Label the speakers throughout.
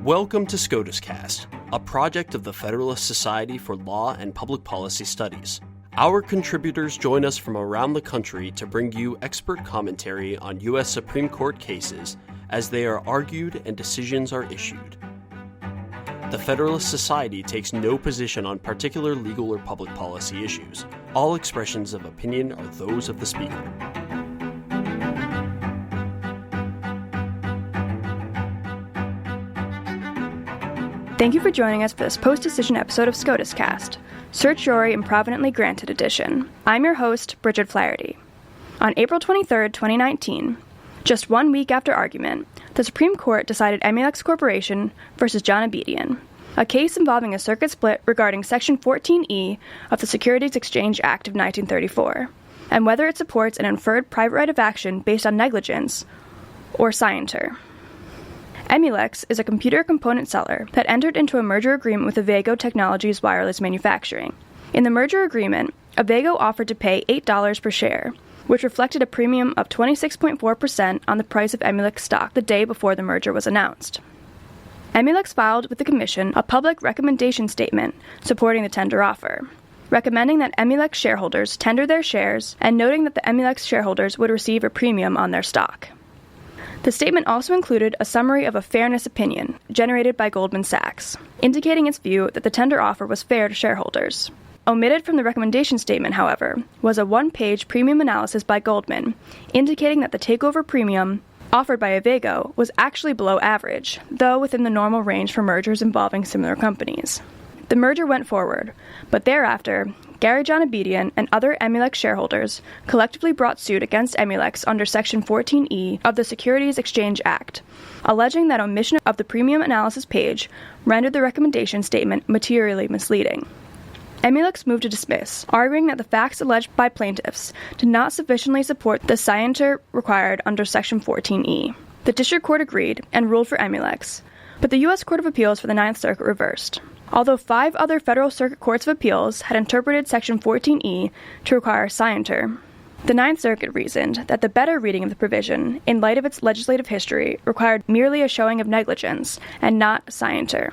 Speaker 1: Welcome to SCOTUScast, a project of the Federalist Society for Law and Public Policy Studies. Our contributors join us from around the country to bring you expert commentary on U.S. Supreme Court cases as they are argued and decisions are issued. The Federalist Society takes no position on particular legal or public policy issues. All expressions of opinion are those of the speaker.
Speaker 2: Thank you for joining us for this post-decision episode of SCOTUScast, Certiorari Improvidently Granted Edition. I'm your host, Bridget Flaherty. On April 23, 2019, just 1 week after argument, the Supreme Court decided Emulex Corporation v. Varjabedian, a case involving a circuit split regarding Section 14E of the Securities Exchange Act of 1934, and whether it supports an inferred private right of action based on negligence, or scienter. Emulex is a computer component seller that entered into a merger agreement with Avago Technologies Wireless Manufacturing. In the merger agreement, Avago offered to pay $8 per share, which reflected a premium of 26.4% on the price of Emulex stock the day before the merger was announced. Emulex filed with the Commission a public recommendation statement supporting the tender offer, recommending that Emulex shareholders tender their shares and noting that the Emulex shareholders would receive a premium on their stock. The statement also included a summary of a fairness opinion generated by Goldman Sachs, indicating its view that the tender offer was fair to shareholders. Omitted from the recommendation statement, however, was a one-page premium analysis by Goldman, indicating that the takeover premium offered by Avago was actually below average, though within the normal range for mergers involving similar companies. The merger went forward, but thereafter, Gary Varjabedian and other Emulex shareholders collectively brought suit against Emulex under Section 14E of the Securities Exchange Act, alleging that omission of the premium analysis page rendered the recommendation statement materially misleading. Emulex moved to dismiss, arguing that the facts alleged by plaintiffs did not sufficiently support the scienter required under Section 14E. The District Court agreed and ruled for Emulex, but the U.S. Court of Appeals for the Ninth Circuit reversed. Although 5 other federal circuit courts of appeals had interpreted Section 14E to require scienter, the Ninth Circuit reasoned that the better reading of the provision, in light of its legislative history, required merely a showing of negligence and not scienter.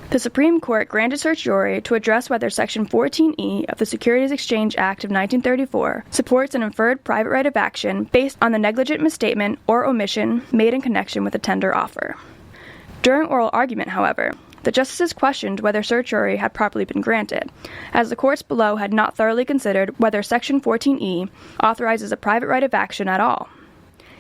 Speaker 2: The Supreme Court granted certiorari to address whether Section 14E of the Securities Exchange Act of 1934 supports an inferred private right of action based on the negligent misstatement or omission made in connection with a tender offer. During oral argument, however, the justices questioned whether certiorari had properly been granted, as the courts below had not thoroughly considered whether Section 14E authorizes a private right of action at all.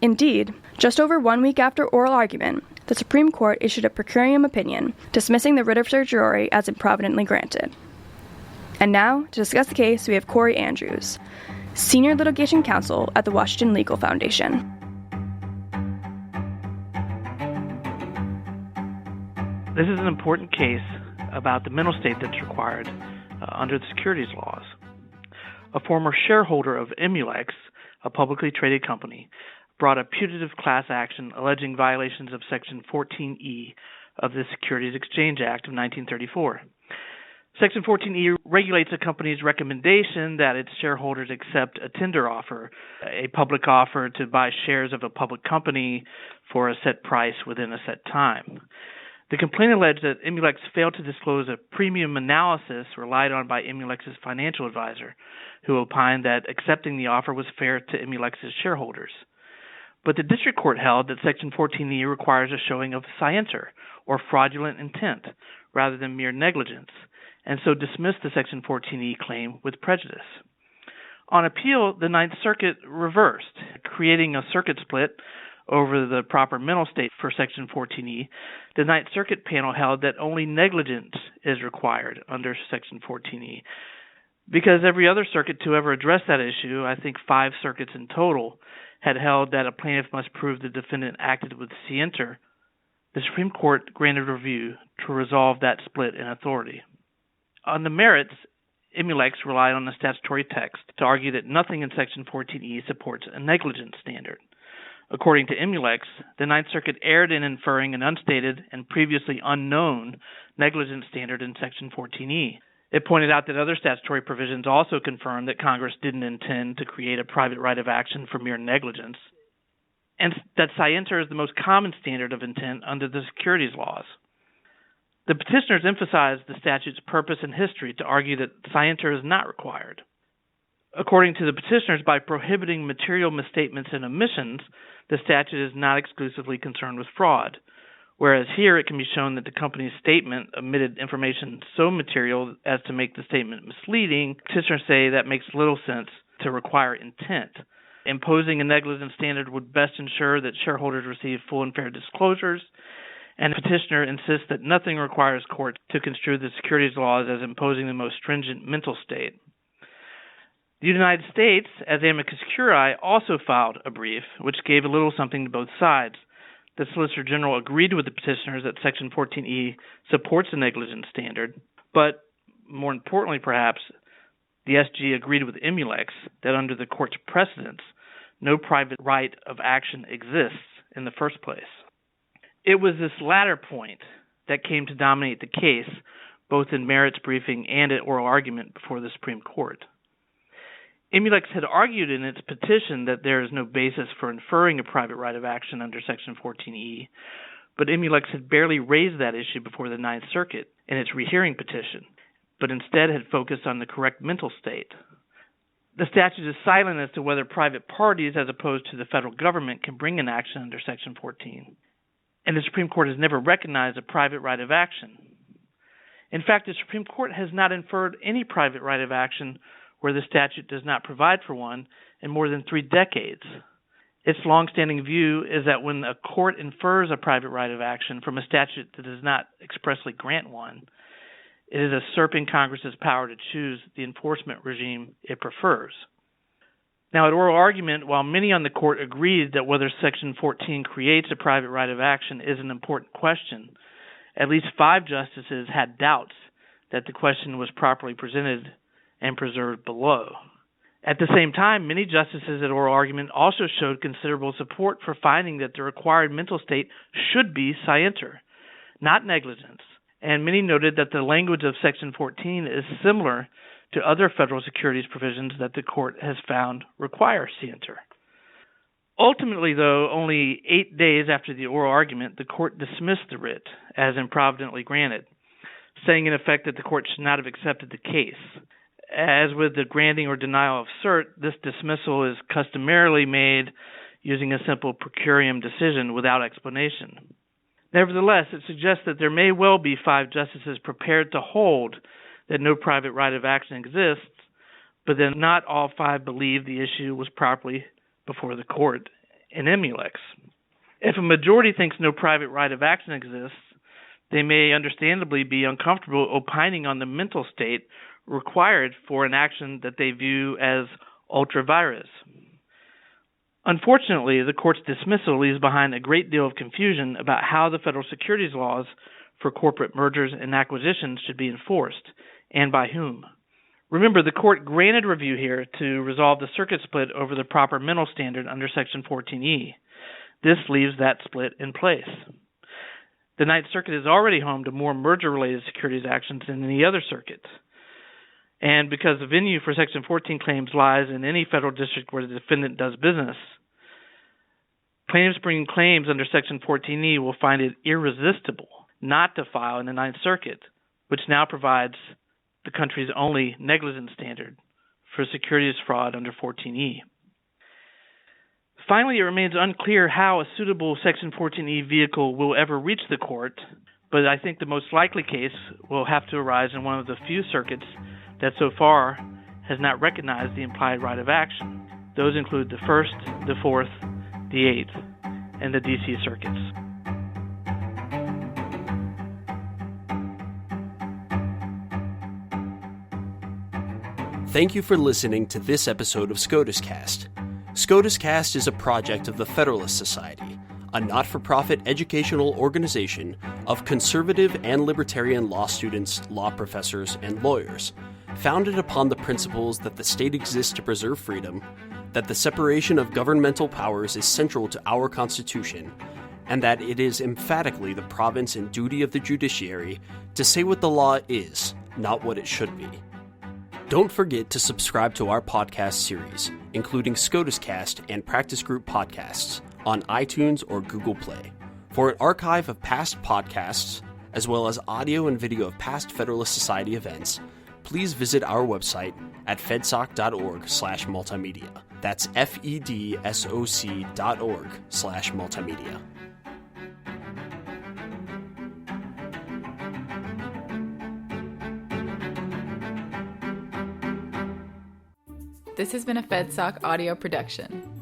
Speaker 2: Indeed, just over 1 week after oral argument, the Supreme Court issued a per curiam opinion dismissing the writ of certiorari as improvidently granted. And now, to discuss the case, we have Corey Andrews, Senior Litigation Counsel at the Washington Legal Foundation.
Speaker 3: This is an important case about the mental state that's required under the securities laws. A former shareholder of Emulex, a publicly traded company, brought a putative class action alleging violations of Section 14E of the Securities Exchange Act of 1934. Section 14E regulates a company's recommendation that its shareholders accept a tender offer, a public offer to buy shares of a public company for a set price within a set time. The complaint alleged that Emulex failed to disclose a premium analysis relied on by Emulex's financial advisor, who opined that accepting the offer was fair to Emulex's shareholders. But the district court held that Section 14E requires a showing of scienter, or fraudulent intent, rather than mere negligence, and so dismissed the Section 14E claim with prejudice. On appeal, the Ninth Circuit reversed, creating a circuit split over the proper mental state for Section 14E. The Ninth Circuit panel held that only negligence is required under Section 14E. Because every other circuit to ever address that issue, I think 5 circuits in total, had held that a plaintiff must prove the defendant acted with scienter, the Supreme Court granted review to resolve that split in authority. On the merits, Emulex relied on the statutory text to argue that nothing in Section 14E supports a negligence standard. According to Emulex, the Ninth Circuit erred in inferring an unstated and previously unknown negligence standard in Section 14E. It pointed out that other statutory provisions also confirmed that Congress didn't intend to create a private right of action for mere negligence, and that scienter is the most common standard of intent under the securities laws. The petitioners emphasized the statute's purpose and history to argue that scienter is not required. According to the petitioners, by prohibiting material misstatements and omissions, the statute is not exclusively concerned with fraud, whereas here it can be shown that the company's statement omitted information so material as to make the statement misleading. Petitioners say that makes little sense to require intent. Imposing a negligence standard would best ensure that shareholders receive full and fair disclosures, and the petitioner insists that nothing requires courts to construe the securities laws as imposing the most stringent mental state. The United States, as amicus curiae, also filed a brief which gave a little something to both sides. The Solicitor General agreed with the petitioners that Section 14E supports the negligence standard, but more importantly perhaps, the SG agreed with Emulex that under the court's precedents, no private right of action exists in the first place. It was this latter point that came to dominate the case, both in merits briefing and at oral argument before the Supreme Court. Emulex had argued in its petition that there is no basis for inferring a private right of action under Section 14E, but Emulex had barely raised that issue before the Ninth Circuit in its rehearing petition, but instead had focused on the correct mental state. The statute is silent as to whether private parties, as opposed to the federal government, can bring an action under Section 14, and the Supreme Court has never recognized a private right of action. In fact, the Supreme Court has not inferred any private right of action where the statute does not provide for one in more than 3 decades. Its long-standing view is that when a court infers a private right of action from a statute that does not expressly grant one, it is usurping Congress's power to choose the enforcement regime it prefers. Now, at oral argument, while many on the court agreed that whether Section 14 creates a private right of action is an important question, at least 5 justices had doubts that the question was properly presented and preserved below. At the same time, many justices at oral argument also showed considerable support for finding that the required mental state should be scienter, not negligence, and many noted that the language of Section 14 is similar to other federal securities provisions that the court has found require scienter. Ultimately, though, only 8 days after the oral argument, the court dismissed the writ as improvidently granted, saying in effect that the court should not have accepted the case. As with the granting or denial of cert, this dismissal is customarily made using a simple per curiam decision without explanation. Nevertheless, it suggests that there may well be 5 justices prepared to hold that no private right of action exists, but then not all 5 believe the issue was properly before the court in Emulex. If a majority thinks no private right of action exists, they may understandably be uncomfortable opining on the mental state required for an action that they view as ultra vires. Unfortunately, the court's dismissal leaves behind a great deal of confusion about how the federal securities laws for corporate mergers and acquisitions should be enforced, and by whom. Remember, the court granted review here to resolve the circuit split over the proper mental standard under Section 14E. This leaves that split in place. The Ninth Circuit is already home to more merger-related securities actions than any other circuit. And because the venue for Section 14 claims lies in any federal district where the defendant does business, plaintiffs bringing claims under Section 14E will find it irresistible not to file in the Ninth Circuit, which now provides the country's only negligence standard for securities fraud under 14E. Finally, it remains unclear how a suitable Section 14E vehicle will ever reach the court, but I think the most likely case will have to arise in one of the few circuits that so far has not recognized the implied right of action. Those include the 1st, the 4th, the 8th, and the D.C. circuits.
Speaker 1: Thank you for listening to this episode of SCOTUScast. SCOTUScast is a project of the Federalist Society, a not-for-profit educational organization of conservative and libertarian law students, law professors, and lawyers, founded upon the principles that the state exists to preserve freedom, that the separation of governmental powers is central to our Constitution, and that it is emphatically the province and duty of the judiciary to say what the law is, not what it should be. Don't forget to subscribe to our podcast series, including SCOTUScast and Practice Group podcasts, on iTunes or Google Play. For an archive of past podcasts, as well as audio and video of past Federalist Society events, please visit our website at fedsoc.org/multimedia. That's fedsoc.org/multimedia.
Speaker 4: This has been a FedSoc audio production.